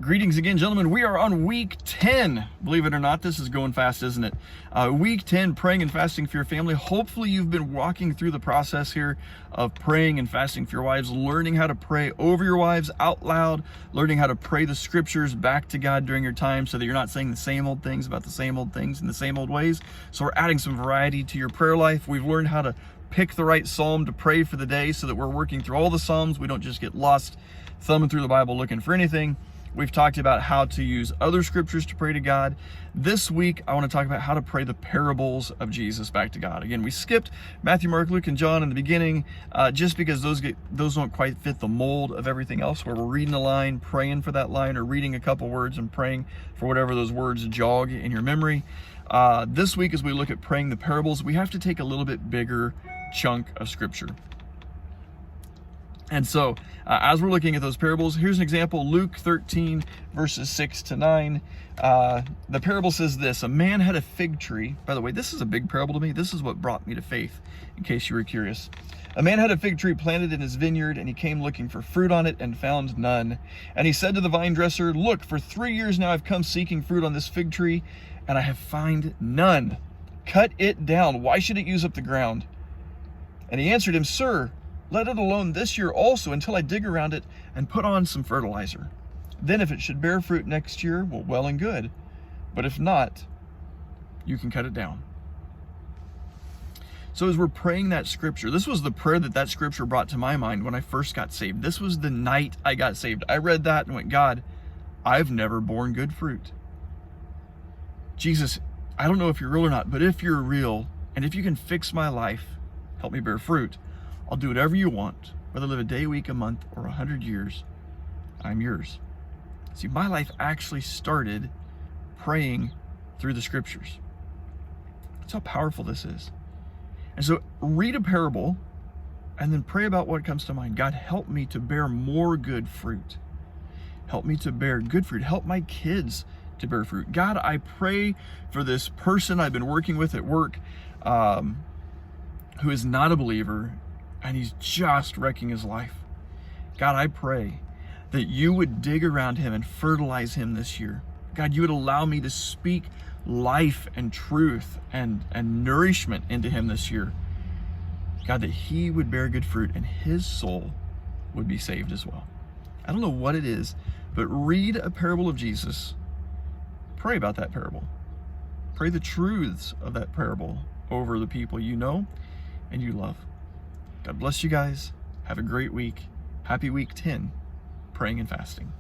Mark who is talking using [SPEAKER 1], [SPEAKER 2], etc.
[SPEAKER 1] Greetings again, gentlemen. We are on week 10. Believe it or not, this is going fast, isn't it? Week 10, praying and fasting for your family. Hopefully you've been walking through the process here of praying and fasting for your wives, learning how to pray over your wives out loud, learning how to pray the scriptures back to God during your time so that you're not saying the same old things about the same old things in the same old ways. So we're adding some variety to your prayer life. We've learned how to pick the right psalm to pray for the day so that we're working through all the psalms. We don't just get lost thumbing through the Bible looking for anything. We've talked about how to use other scriptures to pray to God. This week, I want to talk about how to pray the parables of Jesus back to God. Again, we skipped Matthew, Mark, Luke, and John in the beginning just because those don't quite fit the mold of everything else, where we're reading a line, praying for that line, or reading a couple words and praying for whatever those words jog in your memory. This week, as we look at praying the parables, we have to take a little bit bigger chunk of scripture. And so, as we're looking at those parables, here's an example, Luke 13, verses 6 to 9. The parable says this: a man had a fig tree. By the way, this is a big parable to me. This is what brought me to faith, in case you were curious. A man had a fig tree planted in his vineyard, and he came looking for fruit on it and found none. And he said to the vine dresser, "Look, for 3 years now I've come seeking fruit on this fig tree, and I have found none. Cut it down. Why should it use up the ground?" And he answered him, "Sir, let it alone this year also until I dig around it and put on some fertilizer. Then if it should bear fruit next year, well and good. But if not, you can cut it down." So as we're praying that scripture, this was the prayer that scripture brought to my mind when I first got saved. This was the night I got saved. I read that and went, "God, I've never borne good fruit. Jesus, I don't know if you're real or not, but if you're real, and if you can fix my life, help me bear fruit, I'll do whatever you want, whether I live a day, a week, a month, or 100 years, I'm yours." See, my life actually started praying through the scriptures. That's how powerful this is. And so read a parable and then pray about what comes to mind. God, help me to bear more good fruit. Help me to bear good fruit. Help my kids to bear fruit. God, I pray for this person I've been working with at work who is not a believer, and he's just wrecking his life. God, I pray that you would dig around him and fertilize him this year. God, you would allow me to speak life and truth and nourishment into him this year. God, that he would bear good fruit and his soul would be saved as well. I don't know what it is, but read a parable of Jesus. Pray about that parable. Pray the truths of that parable over the people you know and you love. God bless you guys. Have a great week. Happy week 10, praying and fasting.